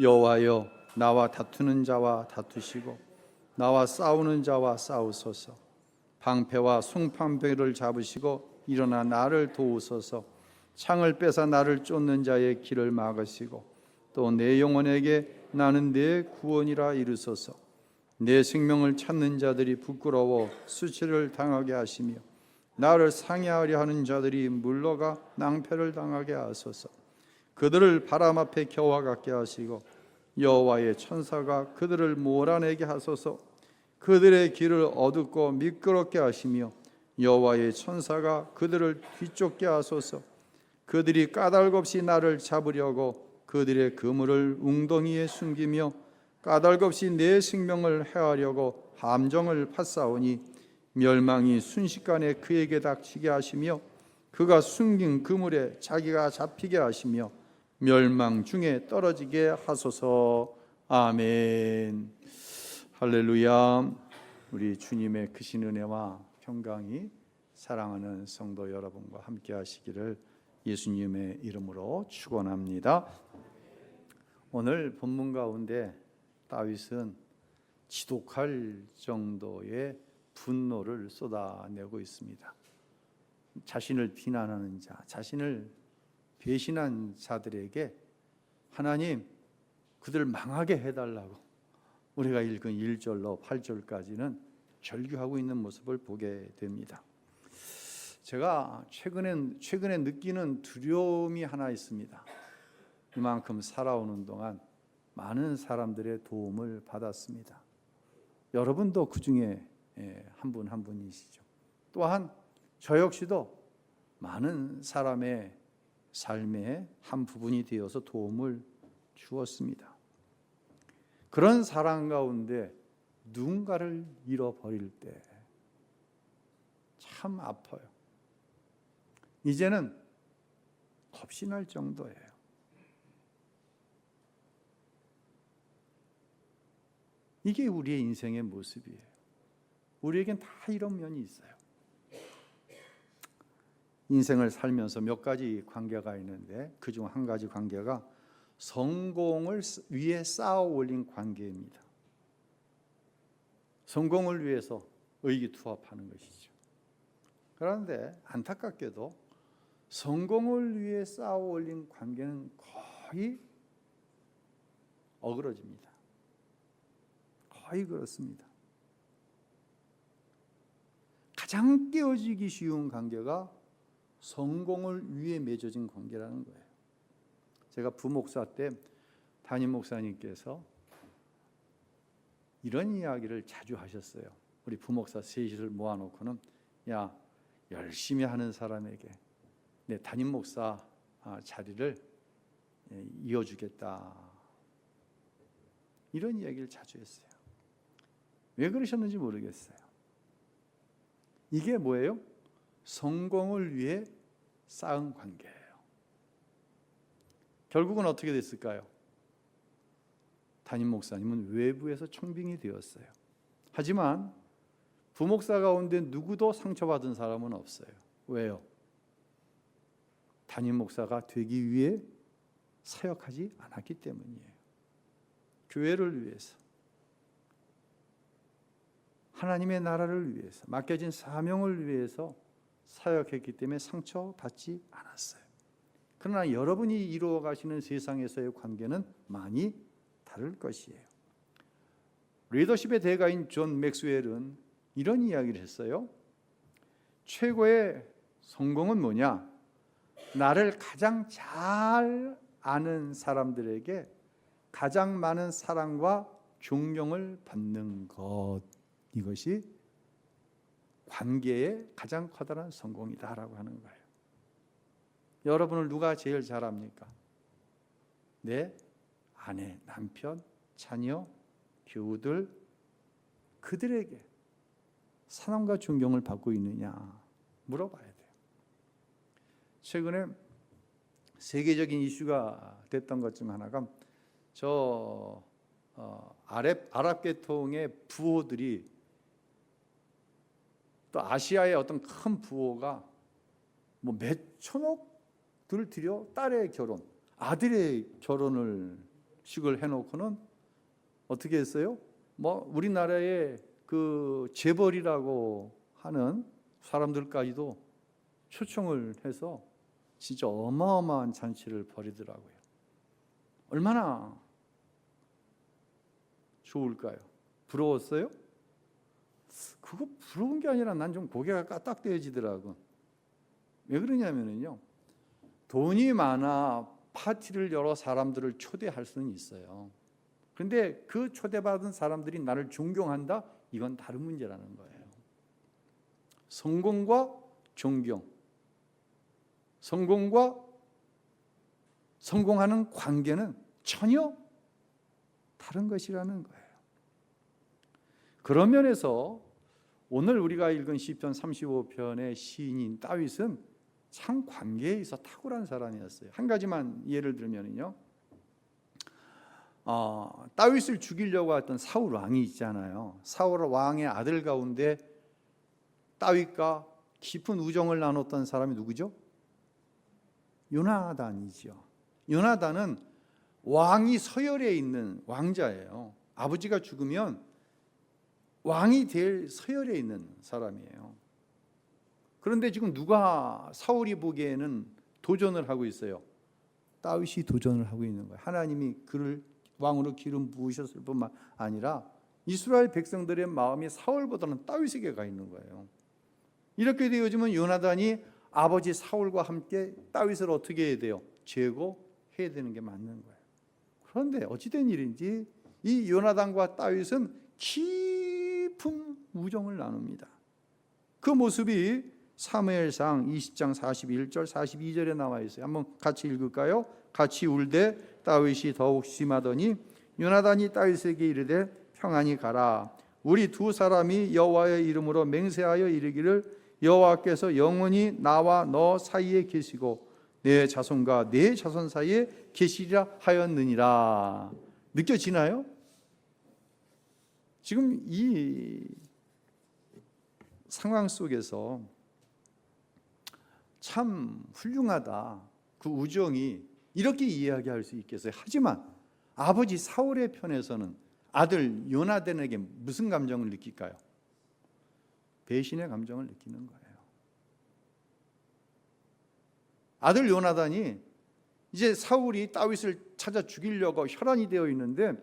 여호와여, 나와 다투는 자와 다투시고 나와 싸우는 자와 싸우소서. 방패와 송판배를 잡으시고 일어나 나를 도우소서. 창을 빼사 나를 쫓는 자의 길을 막으시고 또 내 영혼에게 나는 내 구원이라 이르소서. 내 생명을 찾는 자들이 부끄러워 수치를 당하게 하시며 나를 상해하려 하는 자들이 물러가 낭패를 당하게 하소서. 그들을 바람 앞에 겨와 같게 하시고 여호와의 천사가 그들을 몰아내게 하소서. 그들의 길을 어둡고 미끄럽게 하시며 여호와의 천사가 그들을 뒤쫓게 하소서. 그들이 까닭 없이 나를 잡으려고 그들의 그물을 웅덩이에 숨기며 까닭 없이 내 생명을 해하려고 함정을 팠사오니 멸망이 순식간에 그에게 닥치게 하시며 그가 숨긴 그물에 자기가 잡히게 하시며 멸망 중에 떨어지게 하소서. 아멘. 할렐루야. 우리 주님의 크신 은혜와 평강이 사랑하는 성도 여러분과 함께 하시기를 예수님의 이름으로 축원합니다. 오늘 본문 가운데 다윗은 지독할 정도의 분노를 쏟아내고 있습니다. 자신을 비난하는 자, 자신을 배신한 자들에게 하나님 그들을 망하게 해달라고 우리가 읽은 1절로 8절까지는 절규하고 있는 모습을 보게 됩니다. 제가 최근에 느끼는 두려움이 하나 있습니다. 이만큼 살아오는 동안 많은 사람들의 도움을 받았습니다. 여러분도 그 중에 한 분 한 분이시죠. 또한 저 역시도 많은 사람의 삶의 한 부분이 되어서 도움을 주었습니다. 그런 사람 가운데 누군가를 잃어버릴 때 참 아파요. 이제는 겁이 날 정도예요. 이게 우리의 인생의 모습이에요. 우리에겐 다 이런 면이 있어요. 인생을 살면서 몇 가지 관계가 있는데 그중 한 가지 관계가 성공을 위해 쌓아 올린 관계입니다. 성공을 위해서 의기투합하는 것이죠. 그런데 안타깝게도 성공을 위해 쌓아 올린 관계는 거의 어그러집니다. 거의 그렇습니다. 가장 깨어지기 쉬운 관계가 성공을 위해 맺어진 관계라는 거예요. 제가 부목사 때 담임 목사님께서 이런 이야기를 자주 하셨어요. 우리 부목사 셋을 모아놓고는 야, 열심히 하는 사람에게 내 담임 목사 자리를 이어주겠다. 이런 이야기를 자주 했어요. 왜 그러셨는지 모르겠어요. 이게 뭐예요? 성공을 위해 쌓은 관계예요. 결국은 어떻게 됐을까요? 담임 목사님은 외부에서 청빙이 되었어요. 하지만 부목사 가운데 누구도 상처받은 사람은 없어요. 왜요? 담임 목사가 되기 위해 사역하지 않았기 때문이에요. 교회를 위해서, 하나님의 나라를 위해서, 맡겨진 사명을 위해서 사역했기 때문에 상처받지 않았어요. 그러나 여러분이 이루어 가시는 세상에서의 관계는 많이 다를 것이에요. 리더십의 대가인 존 맥스웰은 이런 이야기를 했어요. 최고의 성공은 뭐냐? 나를 가장 잘 아는 사람들에게 가장 많은 사랑과 존경을 받는 것, 이것이 관계의 가장 커다란 성공이다라고 하는 거예요. 여러분을 누가 제일 잘합니까? 내 아내, 남편, 자녀, 교우들, 그들에게 사랑과 존경을 받고 있느냐 물어봐야 돼요. 최근에 세계적인 이슈가 됐던 것 중 하나가 아랍 계통의 부호들이 또 아시아의 어떤 큰 부호가 뭐 몇 천억들 들여 딸의 결혼, 아들의 결혼을 식을 해놓고는 어떻게 했어요? 뭐 우리나라의 그 재벌이라고 하는 사람들까지도 초청을 해서 진짜 어마어마한 잔치를 벌이더라고요. 얼마나 좋을까요? 부러웠어요? 그거 부러운 게 아니라 난 좀 고개가 까딱대어지더라고. 왜 그러냐면요, 돈이 많아 파티를 열어 사람들을 초대할 수는 있어요. 그런데 그 초대받은 사람들이 나를 존경한다? 이건 다른 문제라는 거예요. 성공과 존경, 성공과 성공하는 관계는 전혀 다른 것이라는 거예요. 그런 면에서 오늘 우리가 읽은 시편 35편의 시인인 다윗은 참 관계에 있어 탁월한 사람이었어요. 한 가지만 예를 들면요, 다윗을 죽이려고 했던 사울 왕이 있잖아요. 사울 왕의 아들 가운데 다윗과 깊은 우정을 나눴던 사람이 누구죠? 요나단이죠. 요나단은 왕이 서열에 있는 왕자예요. 아버지가 죽으면 왕이 될 서열에 있는 사람이에요. 그런데 지금 누가 사울이 보기에는 도전을 하고 있어요? 다윗이 도전을 하고 있는 거예요. 하나님이 그를 왕으로 기름 부으셨을 뿐만 아니라 이스라엘 백성들의 마음이 사울보다는 다윗에게 가 있는 거예요. 이렇게 되어지면 요나단이 아버지 사울과 함께 다윗을 어떻게 해야 돼요? 제거해야 되는 게 맞는 거예요. 그런데 어찌된 일인지 이 요나단과 다윗은 깊은 우정을 나눕니다. 그 모습이 사무엘상 20장 41절 42절에 나와 있어요. 한번 같이 읽을까요? 같이 울되 다윗이 더욱 심하더니 요나단이 다윗에게 이르되 평안히 가라. 우리 두 사람이 여호와의 이름으로 맹세하여 이르기를 여호와께서 영원히 나와 너 사이에 계시고 내 자손과 내 자손 사이에 계시리라 하였느니라. 느껴지나요? 지금 이 상황 속에서 참 훌륭하다. 그 우정이 이렇게 이야기할 수 있겠어요. 하지만 아버지 사울의 편에서는 아들 요나단에게 무슨 감정을 느낄까요? 배신의 감정을 느끼는 거예요. 아들 요나단이 이제 사울이 다윗을 찾아 죽이려고 혈안이 되어 있는데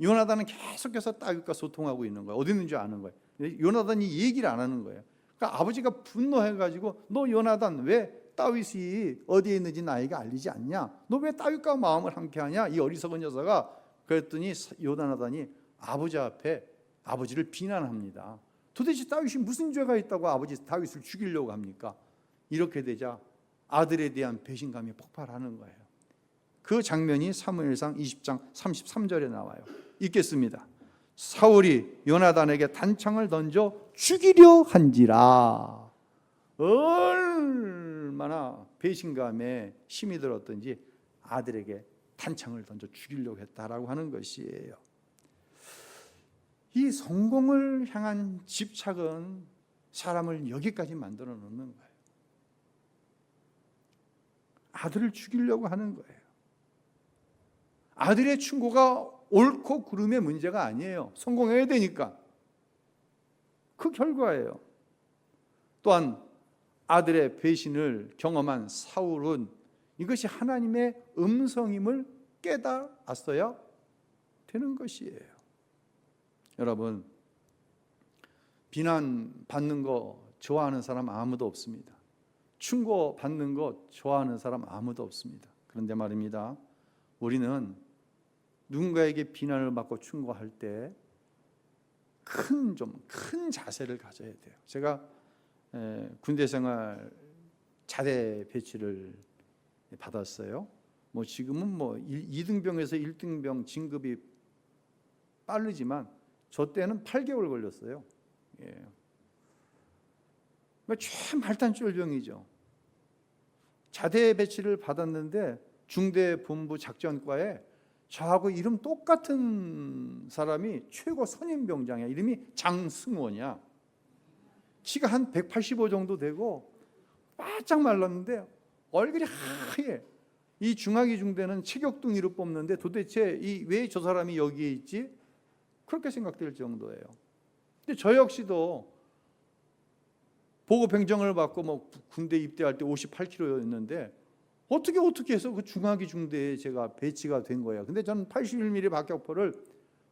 요나단은 계속해서 다윗과 소통하고 있는 거예요. 어디 있는지 아는 거예요. 요나단이 얘기를 안 하는 거예요. 그러니까 아버지가 분노해가지고 너 요나단 왜 다윗이 어디에 있는지 나에게 알리지 않냐? 너 왜 다윗과 마음을 함께하냐? 이 어리석은 녀석아. 그랬더니 요나단이 아버지 앞에 아버지를 비난합니다. 도대체 다윗이 무슨 죄가 있다고 아버지 다윗을 죽이려고 합니까? 이렇게 되자 아들에 대한 배신감이 폭발하는 거예요. 그 장면이 사무엘상 20장 33절에 나와요. 읽겠습니다. 사울이 요나단에게 단창을 던져 죽이려 한지라. 얼마나 배신감에 힘이 들었던지 아들에게 단창을 던져 죽이려고 했다라고 하는 것이에요. 이 성공을 향한 집착은 사람을 여기까지 만들어 놓는 거예요. 아들을 죽이려고 하는 거예요. 아들의 충고가 옳고 그름의 문제가 아니에요. 성공해야 되니까. 그 결과예요. 또한 아들의 배신을 경험한 사울은 이것이 하나님의 음성임을 깨달았어야 되는 것이에요. 여러분, 비난받는 거 좋아하는 사람 아무도 없습니다. 충고받는 거 좋아하는 사람 아무도 없습니다. 그런데 말입니다, 우리는 누군가에게 비난을 받고 충고할 때 큰 자세를 가져야 돼요. 제가 군대 생활 자대 배치를 받았어요. 뭐 지금은 2등병에서 1등병 진급이 빠르지만 저 때는 8개월 걸렸어요. 참 말단쫄병이죠. 자대 배치를 받았는데 중대 본부 작전과에 저하고 이름 똑같은 사람이 최고 선임병장이야. 이름이 장승원이야. 키가 한 185 정도 되고 바짝 말랐는데 얼굴이 하얘. 이 중하기 중대는 체격둥이로 뽑는데 도대체 왜 저 사람이 여기에 있지? 그렇게 생각될 정도예요. 근데 저 역시도 보고 병정을 받고 뭐 군대 입대할 때 58kg였는데 어떻게 해서 그 중하기 중대에 제가 배치가 된 거예요. 근데 저는 81mm 박격포를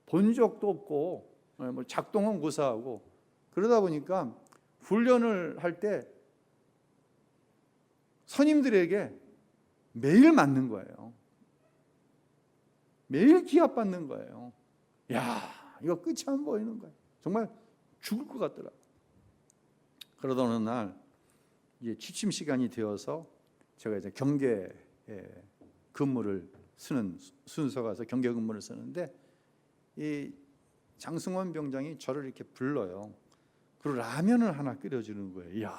본 적도 없고 뭐 작동은 고사하고 그러다 보니까 훈련을 할 때 선임들에게 매일 맞는 거예요. 매일 기합 받는 거예요. 야, 이거 끝이 안 보이는 거예요. 정말 죽을 것 같더라. 그러다 어느 날 이제 취침 시간이 되어서 제가 이제 경계 근무를 쓰는 순서가서 경계 근무를 쓰는데 이 장승원 병장이 저를 이렇게 불러요. 그리고 라면을 하나 끓여주는 거예요. 이야,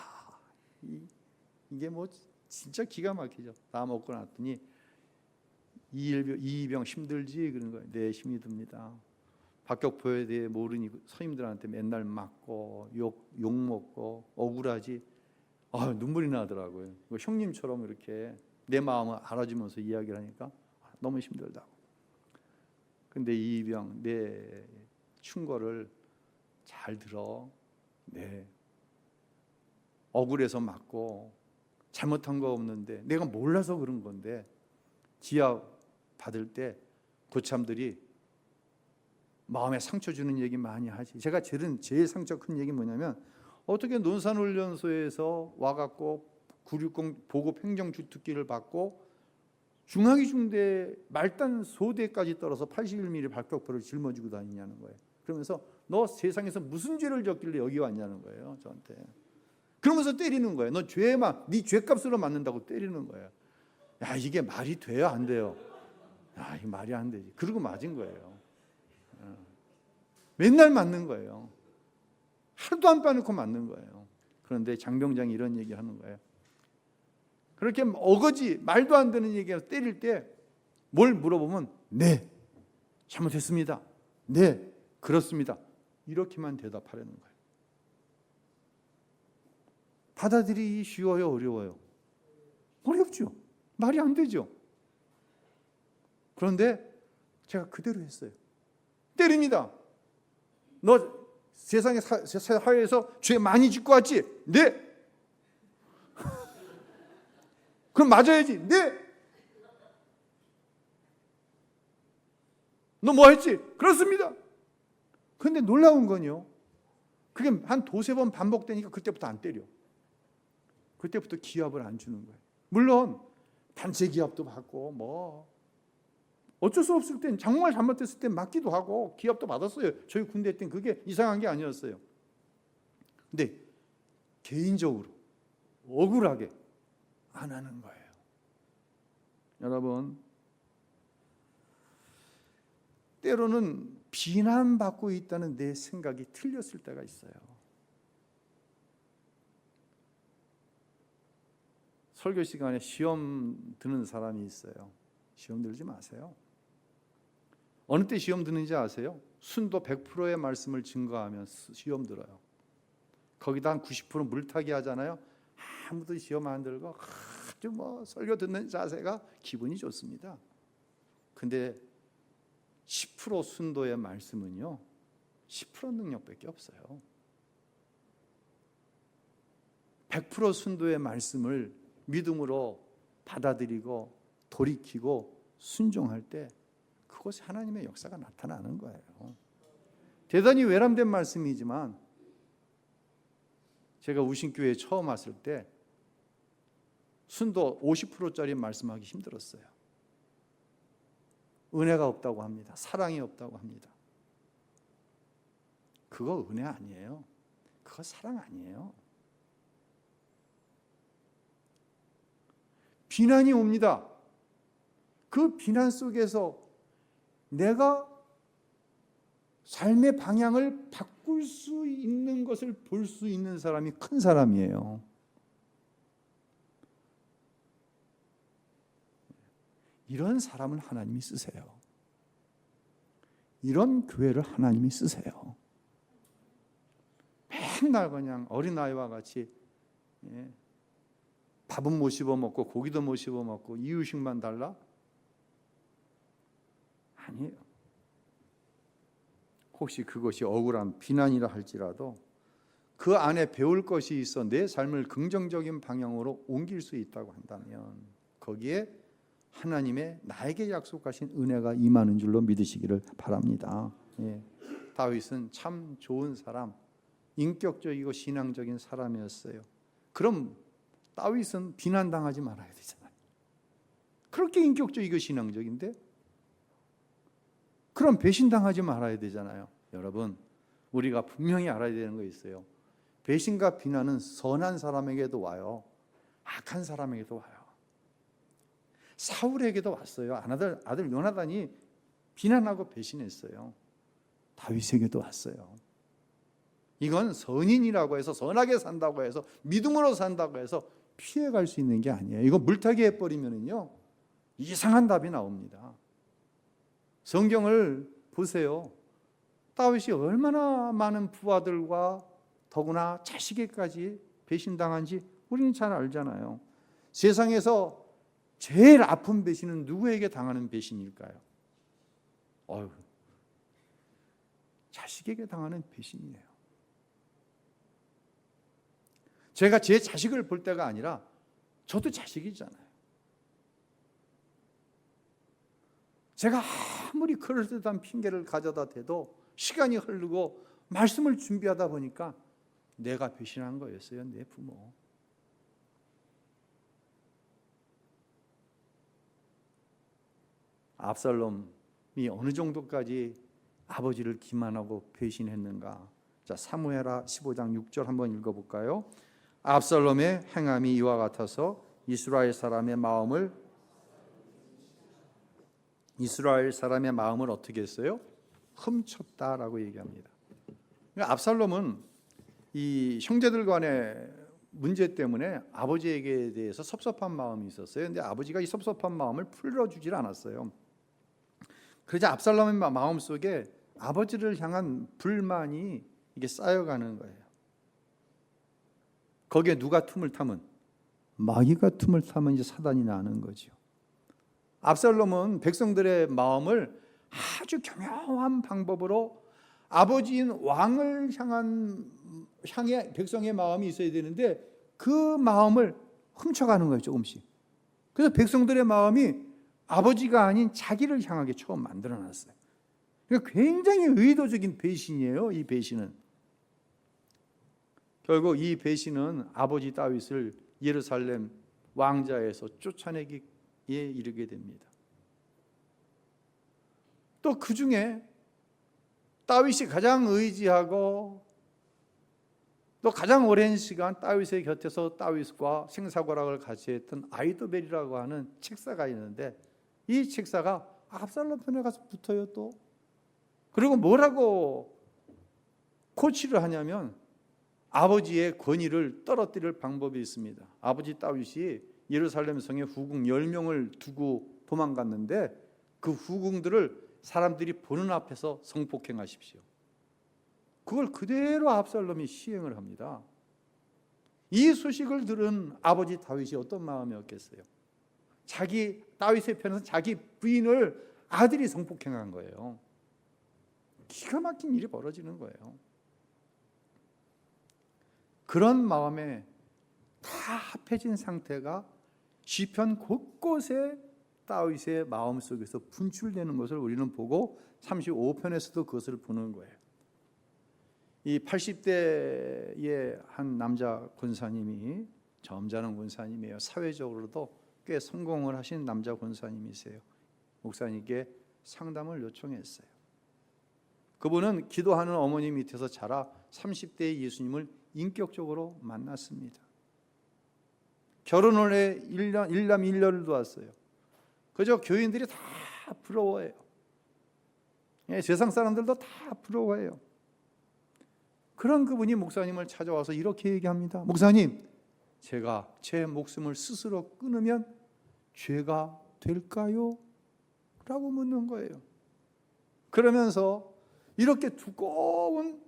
이게 뭐 진짜 기가 막히죠. 다 먹고 났더니 이병 힘들지? 그런 거예요. 네, 힘이 듭니다. 박격포에 대해 모르니 선임들한테 맨날 맞고 욕 먹고 억울하지. 눈물이 나더라고요. 형님처럼 이렇게 내 마음을 알아주면서 이야기를 하니까 너무 힘들다고. 근데 이병, 내 충고를 잘 들어. 네, 억울해서 맞고 잘못한 거 없는데 내가 몰라서 그런 건데 지하 받을 때 고참들이 마음에 상처 주는 얘기 많이 하지. 제가 제일 상처 큰 얘기 뭐냐면 어떻게 논산훈련소에서 와갖고 960 보급 행정주특기를 받고 중하기 중대 말단 소대까지 떨어서 81mm 박격포를 짊어지고 다니냐는 거예요. 그러면서 너 세상에서 무슨 죄를 졌길래 여기 왔냐는 거예요, 저한테. 그러면서 때리는 거예요. 너 네 죄값으로 맞는다고 때리는 거예요. 야, 이게 말이 돼요, 안 돼요? 야, 이게 말이 안 되지. 그러고 맞은 거예요. 맨날 맞는 거예요. 하루도 안 빠놓고 맞는 거예요. 그런데 장병장이 이런 얘기를 하는 거예요. 그렇게 어거지 말도 안 되는 얘기를 때릴 때 뭘 물어보면 네, 잘못했습니다. 네, 그렇습니다. 이렇게만 대답하려는 거예요. 받아들이기 쉬워요, 어려워요? 어렵죠. 말이 안 되죠. 그런데 제가 그대로 했어요. 때립니다. 너 세상에 사회에서 죄 많이 짓고 왔지? 네. 그럼 맞아야지. 네. 너 뭐 했지? 그렇습니다. 그런데 놀라운 건요, 그게 한 두세 번 반복되니까 그때부터 안 때려. 그때부터 기합을 안 주는 거예요. 물론 단체 기합도 받고 뭐 어쩔 수 없을 땐 정말 잘못했을 땐 맞기도 하고 기합도 받았어요. 저희 군대 때는 그게 이상한 게 아니었어요. 근데 개인적으로 억울하게 안 하는 거예요. 여러분, 때로는 비난받고 있다는 내 생각이 틀렸을 때가 있어요. 설교 시간에 시험 드는 사람이 있어요. 시험 들지 마세요. 어느 때 시험 드는지 아세요? 순도 100%의 말씀을 증거하면 시험 들어요. 거기다 한 90% 물타기 하잖아요. 아무도 시험 안 들고 아주 설교 듣는 자세가 기분이 좋습니다. 근데 10% 순도의 말씀은요, 10% 능력밖에 없어요. 100% 순도의 말씀을 믿음으로 받아들이고 돌이키고 순종할 때 그것이 하나님의 역사가 나타나는 거예요. 대단히 외람된 말씀이지만 제가 우신교회에 처음 왔을 때 순도 50%짜리 말씀하기 힘들었어요. 은혜가 없다고 합니다. 사랑이 없다고 합니다. 그거 은혜 아니에요. 그거 사랑 아니에요. 비난이 옵니다. 그 비난 속에서 내가 삶의 방향을 바꿀 수 있는 것을 볼 수 있는 사람이 큰 사람이에요. 이런 사람을 하나님이 쓰세요. 이런 교회를 하나님이 쓰세요. 맨날 그냥 어린아이와 같이 밥은 못 씹어 먹고 고기도 못 씹어 먹고 이유식만 달라? 아니에요. 혹시 그것이 억울한 비난이라 할지라도 그 안에 배울 것이 있어 내 삶을 긍정적인 방향으로 옮길 수 있다고 한다면 거기에 하나님의 나에게 약속하신 은혜가 임하는 줄로 믿으시기를 바랍니다. 예. 다윗은 참 좋은 사람, 인격적이고 신앙적인 사람이었어요. 그럼 다윗은 비난당하지 말아야 되잖아요. 그렇게 인격적이고 신앙적인데 그럼 배신당하지 말아야 되잖아요. 여러분, 우리가 분명히 알아야 되는 거 있어요. 배신과 비난은 선한 사람에게도 와요. 악한 사람에게도 와요. 사울에게도 왔어요. 아들 요나단이 비난하고 배신했어요. 다윗에게도 왔어요. 이건 선인이라고 해서 선하게 산다고 해서 믿음으로 산다고 해서 피해갈 수 있는 게 아니에요. 이거 물타기 해버리면요 이상한 답이 나옵니다. 성경을 보세요. 다윗이 얼마나 많은 부하들과 더구나 자식에게까지 배신당한지 우리는 잘 알잖아요. 세상에서 제일 아픈 배신은 누구에게 당하는 배신일까요? 자식에게 당하는 배신이에요. 제가 제 자식을 볼 때가 아니라 저도 자식이잖아요. 제가 아무리 그럴듯한 핑계를 가져다 대도 시간이 흐르고 말씀을 준비하다 보니까 내가 배신한 거였어요. 내 부모. 압살롬이 어느 정도까지 아버지를 기만하고 배신했는가? 자, 사무엘하 15장 6절 한번 읽어볼까요? 압살롬의 행함이 이와 같아서 이스라엘 사람의 마음을 어떻게 했어요? 훔쳤다라고 얘기합니다. 그러니까 압살롬은 이 형제들 간의 문제 때문에 아버지에게 대해서 섭섭한 마음이 있었어요. 그런데 아버지가 이 섭섭한 마음을 풀어주질 않았어요. 그러자 압살롬의 마음 속에 아버지를 향한 불만이 이게 쌓여가는 거예요. 거기에 누가 틈을 타면 마귀가 틈을 타면 이제 사단이 나는 거죠. 압살롬은 백성들의 마음을 아주 교묘한 방법으로 아버지인 왕을 향해 백성의 마음이 있어야 되는데 그 마음을 훔쳐가는 거예요. 조금씩. 그래서 백성들의 마음이 아버지가 아닌 자기를 향하게 처음 만들어놨어요. 그러니까 굉장히 의도적인 배신이에요. 이 배신은. 결국 이 배신은 아버지 다윗을 예루살렘 왕자에서 쫓아내기에 이르게 됩니다. 또 그 중에 다윗이 가장 의지하고 또 가장 오랜 시간 다윗의 곁에서 다윗과 생사고락을 같이 했던 아이도벨이라고 하는 책사가 있는데 이 책사가 압살롬 편에 가서 붙어요. 또 그리고 뭐라고 코치를 하냐면 아버지의 권위를 떨어뜨릴 방법이 있습니다. 아버지 다윗이 예루살렘 성에 후궁 10명을 두고 도망갔는데 그 후궁들을 사람들이 보는 앞에서 성폭행하십시오. 그걸 그대로 압살롬이 시행을 합니다. 이 소식을 들은 아버지 다윗이 어떤 마음이었겠어요? 자기 다윗의 편에서 자기 부인을 아들이 성폭행한 거예요. 기가 막힌 일이 벌어지는 거예요. 그런 마음에 다 합해진 상태가 시편 곳곳에 다윗의 마음속에서 분출되는 것을 우리는 보고 35편에서도 그것을 보는 거예요. 이 80대의 한 남자 권사님이 점잖은 권사님이에요. 사회적으로도 꽤 성공을 하신 남자 권사님이세요. 목사님께 상담을 요청했어요. 그분은 기도하는 어머니 밑에서 자라 30대의 예수님을 인격적으로 만났습니다. 결혼을 해 1남 1녀를 두었어요. 그저 교인들이 다 부러워해요. 세상 사람들도 다 부러워해요. 그런 그분이 목사님을 찾아와서 이렇게 얘기합니다. 목사님, 제가 제 목숨을 스스로 끊으면 죄가 될까요? 라고 묻는 거예요. 그러면서 이렇게 두꺼운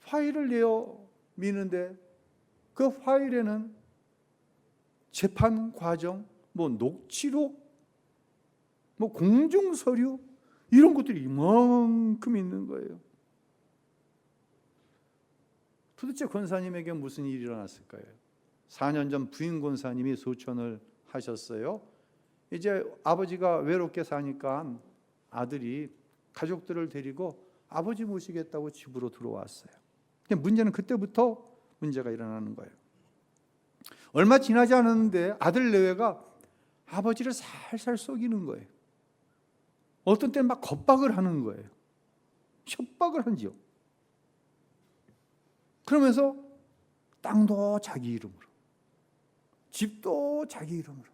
파일을 내어 미는데 그 파일에는 재판 과정, 녹취록, 공증 서류 이런 것들이 이만큼 있는 거예요. 도대체 권사님에게 무슨 일이 일어났을까요? 4년 전 부인 권사님이 소천을 하셨어요. 이제 아버지가 외롭게 사니까 아들이 가족들을 데리고 아버지 모시겠다고 집으로 들어왔어요. 근데 문제는 그때부터 문제가 일어나는 거예요. 얼마 지나지 않았는데 아들 내외가 아버지를 살살 속이는 거예요. 어떤 때는 막 겁박을 하는 거예요. 협박을 한지요. 그러면서 땅도 자기 이름으로, 집도 자기 이름으로,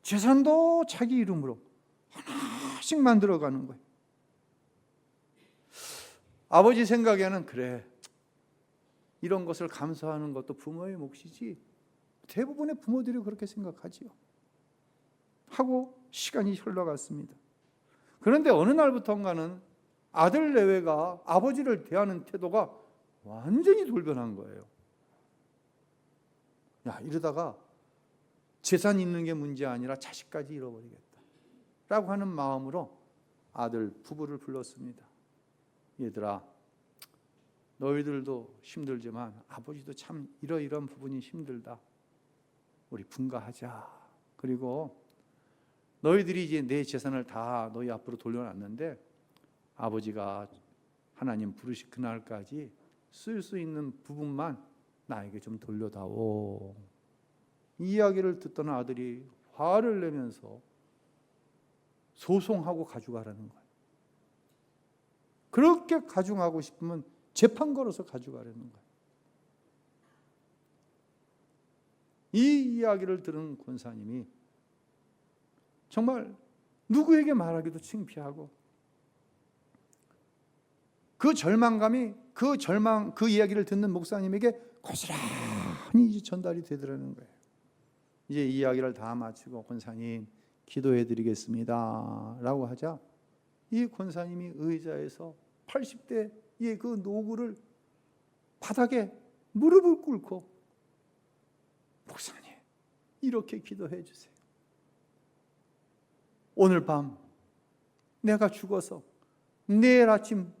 재산도 자기 이름으로 하나씩 만들어가는 거예요. 아버지 생각에는 그래, 이런 것을 감수하는 것도 부모의 몫이지, 대부분의 부모들이 그렇게 생각하지요. 하고 시간이 흘러갔습니다. 그런데 어느 날부터인가는 아들 내외가 아버지를 대하는 태도가 완전히 돌변한 거예요. 야, 이러다가 재산 있는 게 문제 아니라 자식까지 잃어버리겠다 라고 하는 마음으로 아들 부부를 불렀습니다. 얘들아, 너희들도 힘들지만 아버지도 참 이러이러한 부분이 힘들다. 우리 분가하자. 그리고 너희들이 이제 내 재산을 다 너희 앞으로 돌려놨는데 아버지가 하나님 부르실 그날까지 쓸 수 있는 부분만 나에게 좀 돌려다오. 이 이야기를 듣던 아들이 화를 내면서 소송하고 가져가라는 거예요. 그렇게 가져가고 싶으면 재판 걸어서 가져가라는 거예요. 이 이야기를 들은 권사님이 정말 누구에게 말하기도 창피하고 그 절망감이 그 이야기를 듣는 목사님에게 고스란히 전달이 되더라는 거예요. 이제 이 이야기를 다 마치고 권사님 기도해 드리겠습니다 라고 하자 이 권사님이 의자에서 80대의 그 노구를 바닥에 무릎을 꿇고 목사님 이렇게 기도해 주세요. 오늘 밤 내가 죽어서 내일 아침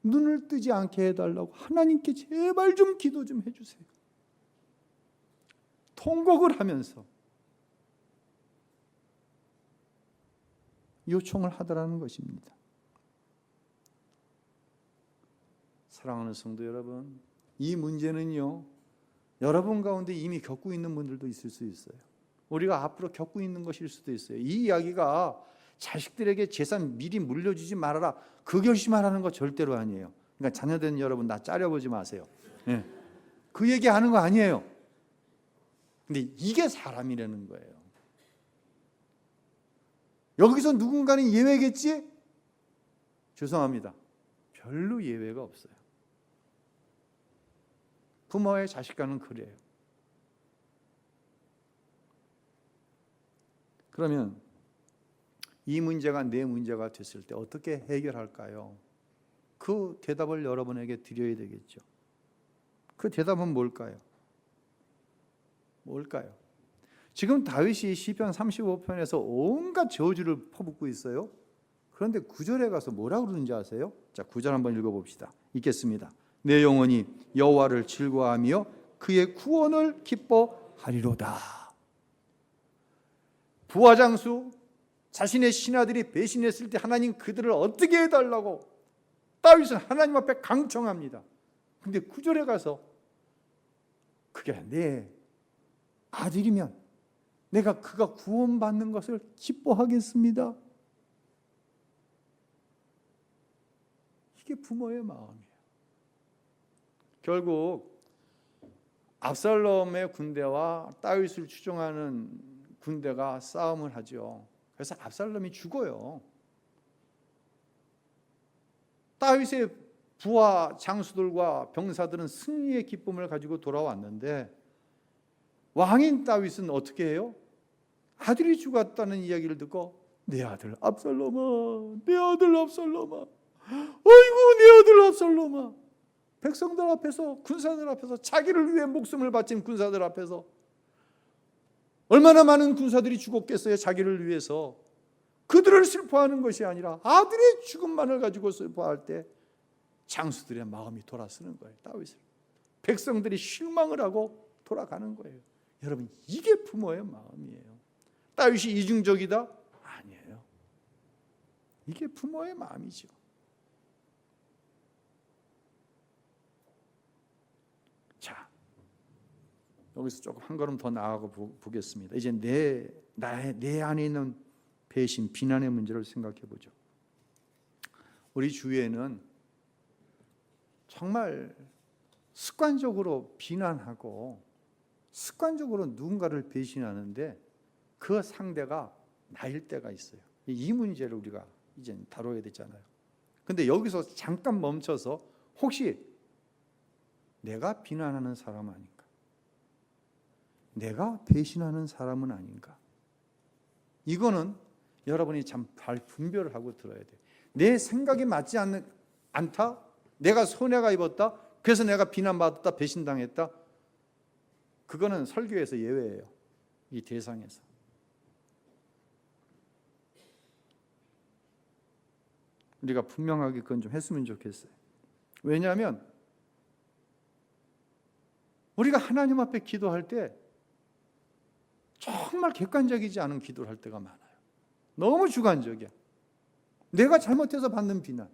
눈을 뜨지 않게 해달라고 하나님께 제발 좀 기도 좀 해주세요. 통곡을 하면서 요청을 하더라는 것입니다. 사랑하는 성도 여러분, 이 문제는요, 여러분 가운데 이미 겪고 있는 분들도 있을 수 있어요. 우리가 앞으로 겪고 있는 것일 수도 있어요. 이 이야기가 자식들에게 재산 미리 물려주지 말아라 그 결심하라는 거 절대로 아니에요. 그러니까 자녀된 여러분 나 짜려보지 마세요. 네. 그 얘기하는 거 아니에요. 근데 이게 사람이라는 거예요. 여기서 누군가는 예외겠지? 죄송합니다. 별로 예외가 없어요. 부모의 자식과는 그래요. 그러면 이 문제가 내 문제가 됐을 때 어떻게 해결할까요? 그 대답을 여러분에게 드려야 되겠죠. 그 대답은 뭘까요? 지금 다윗이 시편 35편에서 온갖 저주를 퍼붓고 있어요. 그런데 9절에 가서 뭐라고 그러는지 아세요? 자, 9절 한번 읽어봅시다. 읽겠습니다. 내 영혼이 여호와를 즐거워하며 그의 구원을 기뻐하리로다. 부하장수 자신의 신하들이 배신했을 때 하나님 그들을 어떻게 해달라고 다윗은 하나님 앞에 강청합니다. 근데 9절에 가서 그게 내 아들이면 내가 그가 구원받는 것을 기뻐하겠습니다. 이게 부모의 마음이에요. 결국 압살롬의 군대와 다윗을 추종하는 군대가 싸움을 하죠. 그래서 압살롬이 죽어요. 다윗의 부하 장수들과 병사들은 승리의 기쁨을 가지고 돌아왔는데 왕인 다윗은 어떻게 해요? 아들이 죽었다는 이야기를 듣고 내 아들 압살롬아, 내 아들 압살롬아, 아이고 내 아들 압살롬아. 백성들 앞에서, 군사들 앞에서, 자기를 위해 목숨을 바친 군사들 앞에서 얼마나 많은 군사들이 죽었겠어요. 자기를 위해서. 그들을 슬퍼하는 것이 아니라 아들의 죽음만을 가지고 슬퍼할 때 장수들의 마음이 돌아서는 거예요. 다윗을. 백성들이 실망을 하고 돌아가는 거예요. 여러분, 이게 부모의 마음이에요. 다윗이 이중적이다? 아니에요. 이게 부모의 마음이죠. 자, 여기서 조금 한 걸음 더 나아가 보겠습니다. 이제 내 안에 있는 배신, 비난의 문제를 생각해 보죠. 우리 주위에는 정말 습관적으로 비난하고 습관적으로 누군가를 배신하는데 그 상대가 나일 때가 있어요. 이 문제를 우리가 이제 다뤄야 되잖아요. 근데 여기서 잠깐 멈춰서 혹시 내가 비난하는 사람 아닌가? 내가 배신하는 사람은 아닌가? 이거는 여러분이 참 잘 분별을 하고 들어야 돼요. 내 생각이 맞지 않다? 내가 손해가 입었다? 그래서 내가 비난받았다, 배신당했다? 그거는 설교에서 예외예요. 이 대상에서. 우리가 분명하게 그건 좀 했으면 좋겠어요. 왜냐하면 우리가 하나님 앞에 기도할 때 정말 객관적이지 않은 기도를 할 때가 많아요. 너무 주관적이야. 내가 잘못해서 받는 비난,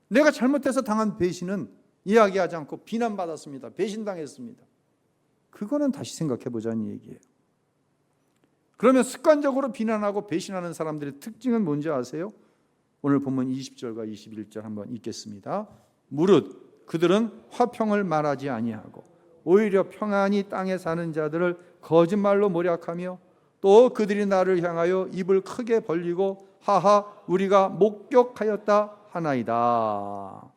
내가 잘못해서 당한 배신은 이야기하지 않고 비난받았습니다, 배신당했습니다. 그거는 다시 생각해 보자는 얘기예요. 그러면 습관적으로 비난하고 배신하는 사람들의 특징은 뭔지 아세요? 오늘 본문 20절과 21절 한번 읽겠습니다. 무릇 그들은 화평을 말하지 아니하고 오히려 평안히 땅에 사는 자들을 거짓말로 모략하며 또 그들이 나를 향하여 입을 크게 벌리고 하하 우리가 목격하였다 하나이다.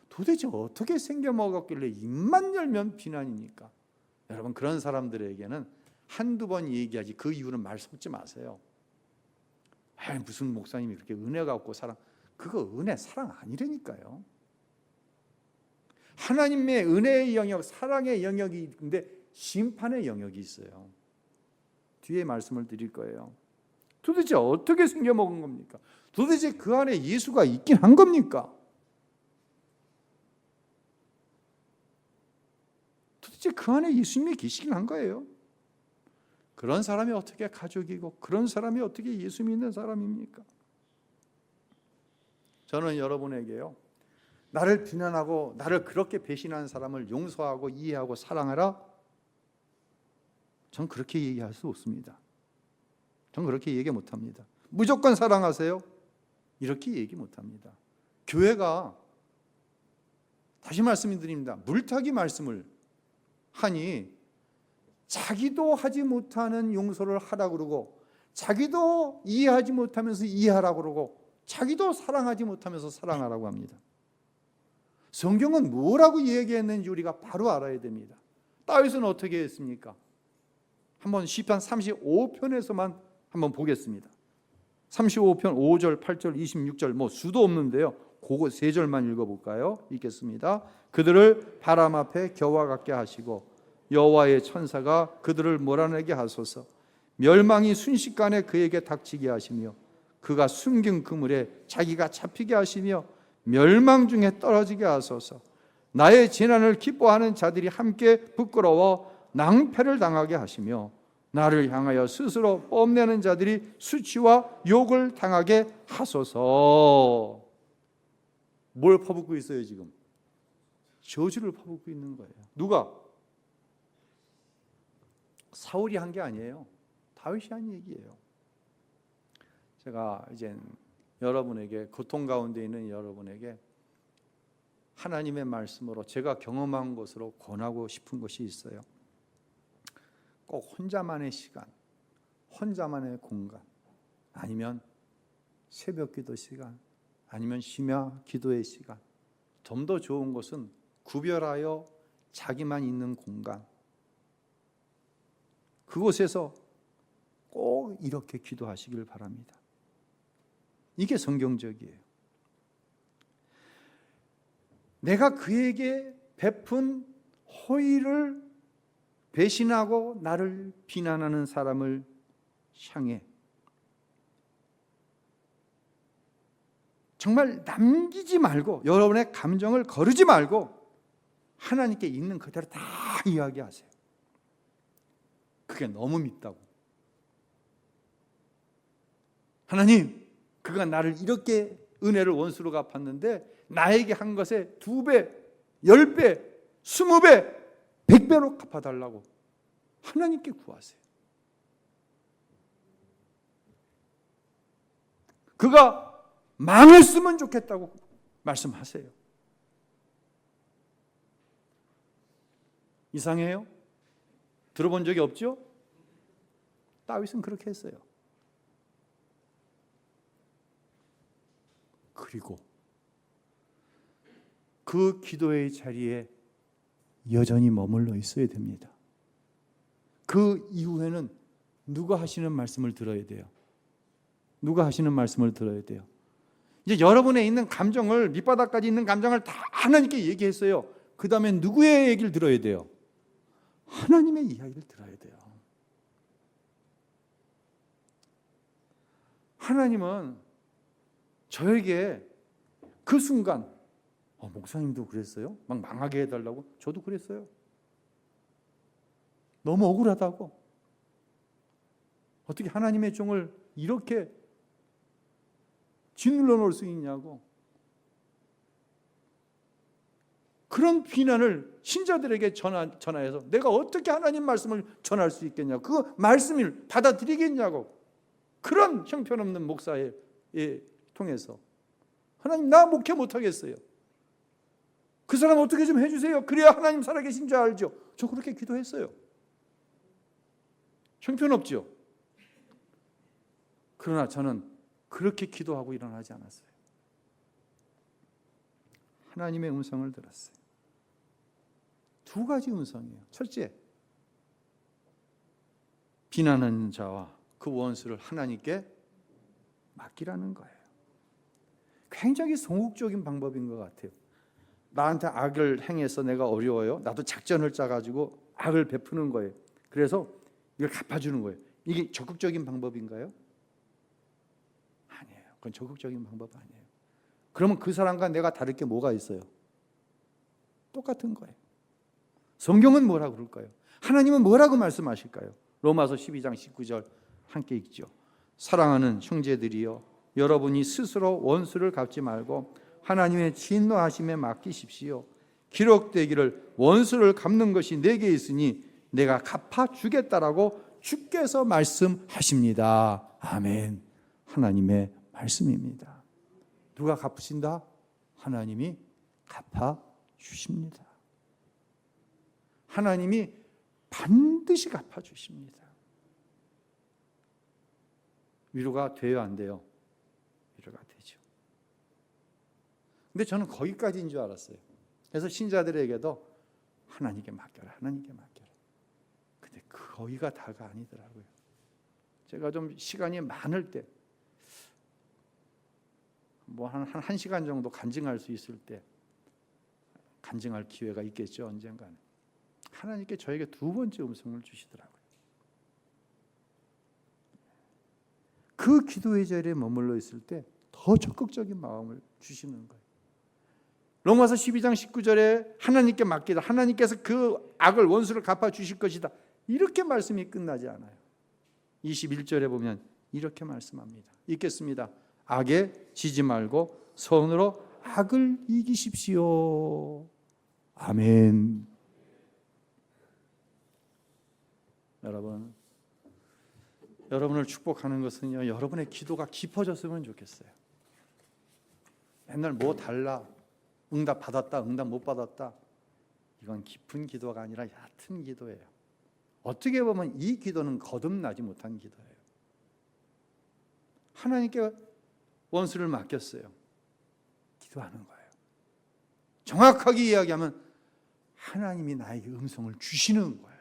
도대체 어떻게 생겨먹었길래 입만 열면 비난입니까? 여러분, 그런 사람들에게는 한두 번 얘기하지 그 이유는 말 섞지 마세요. 무슨 목사님이 그렇게 은혜가 없고 사랑, 그거 은혜 사랑 아니라니까요. 하나님의 은혜의 영역, 사랑의 영역이 있는데 심판의 영역이 있어요. 뒤에 말씀을 드릴 거예요. 도대체 어떻게 생겨먹은 겁니까? 도대체 그 안에 예수가 있긴 한 겁니까? 도대체 그 안에 예수님이 계시긴 한 거예요. 그런 사람이 어떻게 가족이고 그런 사람이 어떻게 예수 믿는 사람입니까? 저는 여러분에게요, 나를 비난하고 나를 그렇게 배신한 사람을 용서하고 이해하고 사랑하라, 전 그렇게 얘기할 수 없습니다. 전 그렇게 얘기 못합니다. 무조건 사랑하세요? 이렇게 얘기 못합니다. 교회가, 다시 말씀드립니다, 물타기 말씀을 하니 자기도 하지 못하는 용서를 하라고 그러고 자기도 이해하지 못하면서 이해하라고 그러고 자기도 사랑하지 못하면서 사랑하라고 합니다. 성경은 뭐라고 얘기했는지 우리가 바로 알아야 됩니다. 다윗은 어떻게 했습니까? 한번 시편 35편에서만 한번 보겠습니다. 35편 5절, 8절, 26절 뭐 수도 없는데요. 그거 세 절만 읽어볼까요? 읽겠습니다. 그들을 바람 앞에 겨와 같게 하시고 여호와의 천사가 그들을 몰아내게 하소서. 멸망이 순식간에 그에게 닥치게 하시며 그가 숨긴 그물에 자기가 잡히게 하시며 멸망 중에 떨어지게 하소서. 나의 재난을 기뻐하는 자들이 함께 부끄러워 낭패를 당하게 하시며 나를 향하여 스스로 뽐내는 자들이 수치와 욕을 당하게 하소서. 뭘 퍼붓고 있어요 지금? 저주를 퍼붓고 있는 거예요. 누가? 사울이 한 게 아니에요. 다윗이 한 얘기예요. 제가 이제 여러분에게, 고통 가운데 있는 여러분에게 하나님의 말씀으로 제가 경험한 것으로 권하고 싶은 것이 있어요. 꼭 혼자만의 시간, 혼자만의 공간, 아니면 새벽 기도 시간, 아니면 심야 기도의 시간, 좀 더 좋은 것은 구별하여 자기만 있는 공간, 그곳에서 꼭 이렇게 기도하시길 바랍니다. 이게 성경적이에요. 내가 그에게 베푼 호의를 배신하고 나를 비난하는 사람을 향해 정말 남기지 말고, 여러분의 감정을 거르지 말고 하나님께 있는 그대로 다 이야기하세요. 그게 너무 밉다고. 하나님, 그가 나를 이렇게 은혜를 원수로 갚았는데 나에게 한 것에 2배, 10배, 20배, 100배로 갚아달라고 하나님께 구하세요. 그가 망했으면 좋겠다고 말씀하세요. 이상해요? 들어본 적이 없죠? 다윗은 그렇게 했어요. 그리고 그 기도의 자리에 여전히 머물러 있어야 됩니다. 그 이후에는 누가 하시는 말씀을 들어야 돼요. 누가 하시는 말씀을 들어야 돼요. 이제 여러분에 있는 감정을, 밑바닥까지 있는 감정을 다 하나님께 얘기했어요. 그 다음에 누구의 얘기를 들어야 돼요? 하나님의 이야기를 들어야 돼요. 하나님은 저에게 그 순간, 목사님도 그랬어요? 막 망하게 해달라고? 저도 그랬어요. 너무 억울하다고. 어떻게 하나님의 종을 이렇게 짓눌러 놓을 수 있냐고. 그런 비난을 신자들에게 전하여서 내가 어떻게 하나님 말씀을 전할 수 있겠냐고, 그 말씀을 받아들이겠냐고, 그런 형편없는 목사에 통해서 하나님, 나 목회 못하겠어요. 그 사람 어떻게 좀 해주세요. 그래야 하나님 살아계신 줄 알죠. 저 그렇게 기도했어요. 형편없죠. 그러나 저는 그렇게 기도하고 일어나지 않았어요. 하나님의 음성을 들었어요. 2가지 음성이에요. 첫째, 비난하는 자와 그 원수를 하나님께 맡기라는 거예요. 굉장히 소극적인 방법인 것 같아요. 나한테 악을 행해서 내가 어려워요. 나도 작전을 짜가지고 악을 베푸는 거예요. 그래서 이걸 갚아주는 거예요. 이게 적극적인 방법인가요? 아니에요. 그건 적극적인 방법 아니에요. 그러면 그 사람과 내가 다를 게 뭐가 있어요? 똑같은 거예요. 성경은 뭐라고 그럴까요? 하나님은 뭐라고 말씀하실까요? 로마서 12장 19절 함께 읽죠. 사랑하는 형제들이여, 여러분이 스스로 원수를 갚지 말고 하나님의 진노하심에 맡기십시오. 기록되기를 원수를 갚는 것이 내게 있으니 내가 갚아주겠다라고 주께서 말씀하십니다. 아멘. 하나님의 말씀입니다. 누가 갚으신다? 하나님이 갚아주십니다. 하나님이 반드시 갚아주십니다. 위로가 돼요, 안 돼요? 위로가 되죠. 근데 저는 거기까지인 줄 알았어요. 그래서 신자들에게도 하나님께 맡겨라, 하나님께 맡겨라. 근데 거기가 다가 아니더라고요. 제가 좀 시간이 많을 때, 한 시간 정도 간증할 수 있을 때, 간증할 기회가 있겠죠, 언젠가는. 하나님께 저에게 2번째 음성을 주시더라고요. 그 기도의 자리에 머물러 있을 때 더 적극적인 마음을 주시는 거예요. 로마서 12장 19절에 하나님께 맡기다, 하나님께서 그 악을, 원수를 갚아주실 것이다, 이렇게 말씀이 끝나지 않아요. 21절에 보면 이렇게 말씀합니다. 읽겠습니다. 악에 지지 말고 선으로 악을 이기십시오. 아멘. 여러분을 축복하는 것은요, 여러분의 기도가 깊어졌으면 좋겠어요. 맨날 뭐 달라, 응답 받았다, 응답 못 받았다, 이건 깊은 기도가 아니라 얕은 기도예요. 어떻게 보면 이 기도는 거듭나지 못한 기도예요. 하나님께 원수를 맡겼어요. 기도하는 거예요. 정확하게 이야기하면 하나님이 나에게 음성을 주시는 거예요.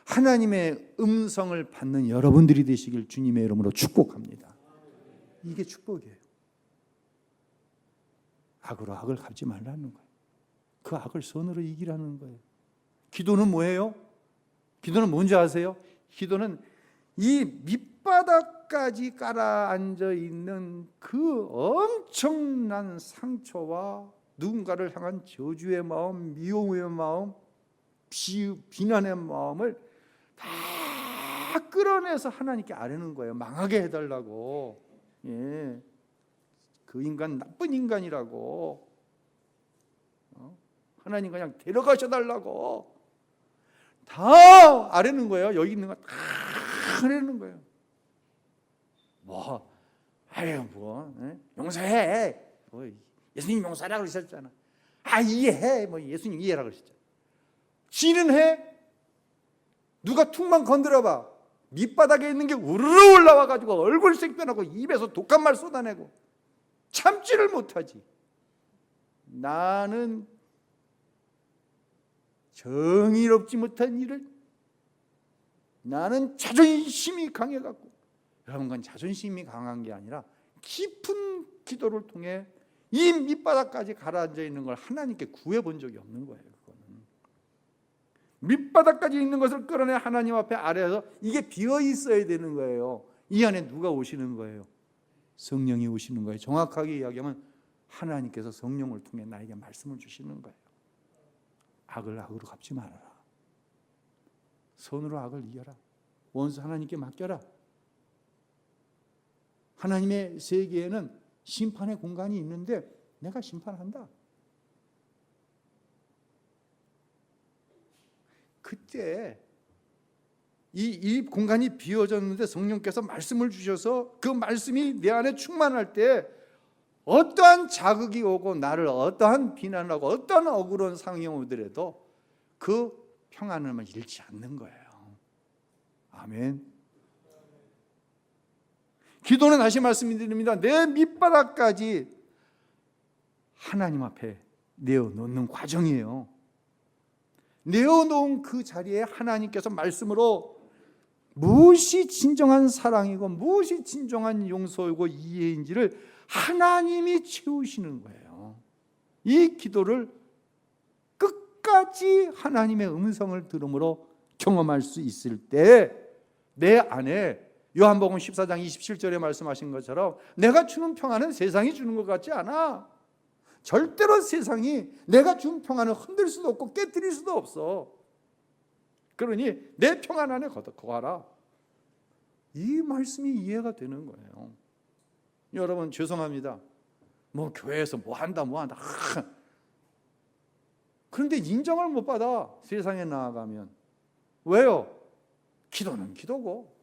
하나님의 음성을 받는 여러분들이 되시길 주님의 이름으로 축복합니다. 이게 축복이에요. 악으로 악을 갚지 말라는 거예요. 그 악을 선으로 이기라는 거예요. 기도는 뭐예요? 기도는 뭔지 아세요? 기도는 이 밑바닥까지 가라앉아 있는 그 엄청난 상처와 누군가를 향한 저주의 마음, 미움의 마음, 비난의 마음을 다 끌어내서 하나님께 아뢰는 거예요. 망하게 해달라고. 예. 그 인간 나쁜 인간이라고. 하나님 그냥 데려가셔달라고. 다 아뢰는 거예요. 여기 있는 거 다 아뢰는 거예요. 용서해. 예수님 용서하라고 그러셨잖아. 이해해. 예수님 이해하라고 그러셨잖아. 지는 해? 누가 툭만 건드려봐. 밑바닥에 있는 게 우르르 올라와가지고 얼굴색 변하고 입에서 독한 말 쏟아내고 참지를 못하지. 나는 정의롭지 못한 일을, 나는 자존심이 강해갖고. 여러분, 그건 자존심이 강한 게 아니라 깊은 기도를 통해 이 밑바닥까지 가라앉아 있는 걸 하나님께 구해본 적이 없는 거예요. 그거는 밑바닥까지 있는 것을 끌어내 하나님 앞에 아래에서 이게 비어 있어야 되는 거예요. 이 안에 누가 오시는 거예요? 성령이 오시는 거예요. 정확하게 이야기하면 하나님께서 성령을 통해 나에게 말씀을 주시는 거예요. 악을 악으로 갚지 말아라. 선으로 악을 이겨라. 원수 하나님께 맡겨라. 하나님의 세계에는 심판의 공간이 있는데 내가 심판한다. 그때 이 공간이 비어졌는데 성령께서 말씀을 주셔서 그 말씀이 내 안에 충만할 때 어떠한 자극이 오고 나를 어떠한 비난을 하고 어떠한 억울한 상황이 오더라도 그 평안을 잃지 않는 거예요. 아멘. 기도는 다시 말씀드립니다. 내 밑바닥까지 하나님 앞에 내어놓는 과정이에요. 내어놓은 그 자리에 하나님께서 말씀으로 무엇이 진정한 사랑이고 무엇이 진정한 용서이고 이해인지를 하나님이 채우시는 거예요. 이 기도를 끝까지 하나님의 음성을 들음으로 경험할 수 있을 때 내 안에 요한복음 14장 27절에 말씀하신 것처럼 내가 주는 평안은 세상이 주는 것 같지 않아. 절대로 세상이 내가 준 평안을 흔들 수도 없고 깨뜨릴 수도 없어. 그러니 내 평안 안에 거하라. 이 말씀이 이해가 되는 거예요. 여러분, 죄송합니다. 교회에서 뭐 한다. 그런데 인정을 못 받아. 세상에 나아가면. 왜요? 기도는 기도고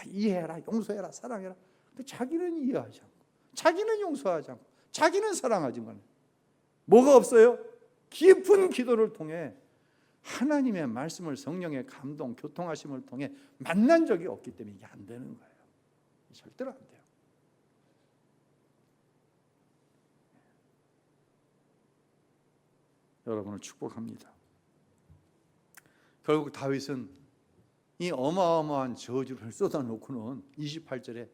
이해해라, 용서해라, 사랑해라. 근데 자기는 이해하지 않고, 자기는 용서하지 않고, 자기는 사랑하지 않고. 뭐가 없어요? 깊은 기도를 통해 하나님의 말씀을, 성령의 감동, 교통하심을 통해 만난 적이 없기 때문에 이게 안 되는 거예요. 절대로 안 돼요. 여러분을 축복합니다. 결국 다윗은 이 어마어마한 저주를 쏟아놓고는 28절에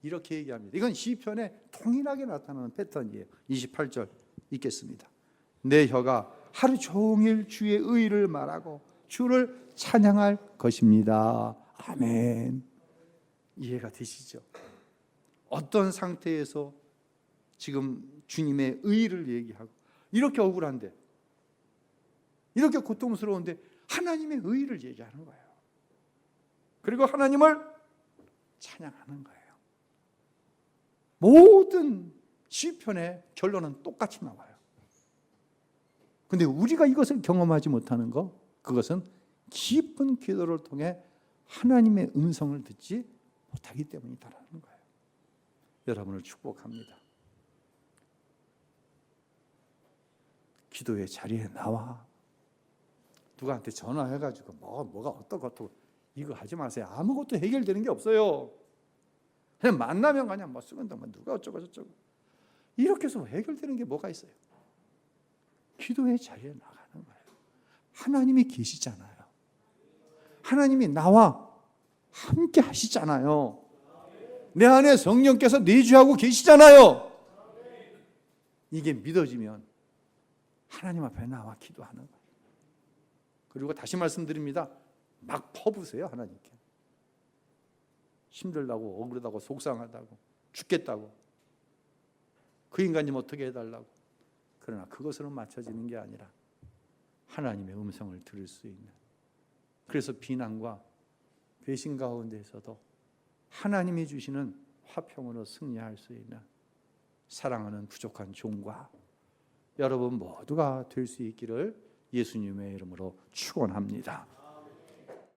이렇게 얘기합니다. 이건 시편에 통일하게 나타나는 패턴이에요. 28절 읽겠습니다. 내 혀가 하루 종일 주의 의를 말하고 주를 찬양할 것입니다. 아멘. 이해가 되시죠? 어떤 상태에서 지금 주님의 의를 얘기하고 이렇게 억울한데, 이렇게 고통스러운데 하나님의 의를 얘기하는 거예요. 그리고 하나님을 찬양하는 거예요. 모든 시편의 결론은 똑같이 나와요. 근데 우리가 이것을 경험하지 못하는 것, 그것은 깊은 기도를 통해 하나님의 음성을 듣지 못하기 때문이다라는 거예요. 여러분을 축복합니다. 기도의 자리에 나와. 누구한테 전화해가지고 뭐가 어떻고 이거 하지 마세요. 아무것도 해결되는 게 없어요. 그냥 만나면 그냥 쓰는데 누가 어쩌고 저쩌고 이렇게 해서 해결되는 게 뭐가 있어요? 기도의 자리에 나가는 거예요. 하나님이 계시잖아요. 하나님이 나와 함께 하시잖아요. 내 안에 성령께서 내주하고 계시잖아요. 이게 믿어지면 하나님 앞에 나와 기도하는 거예요. 그리고 다시 말씀드립니다. 막 퍼부세요. 하나님께. 힘들다고, 억울하다고, 속상하다고, 죽겠다고, 그 인간 좀 어떻게 해달라고. 그러나 그것으로 맞춰지는 게 아니라 하나님의 음성을 들을 수 있는, 그래서 비난과 배신 가운데에서도 하나님이 주시는 화평으로 승리할 수 있는 사랑하는 부족한 종과 여러분 모두가 될 수 있기를 예수님의 이름으로 축원합니다.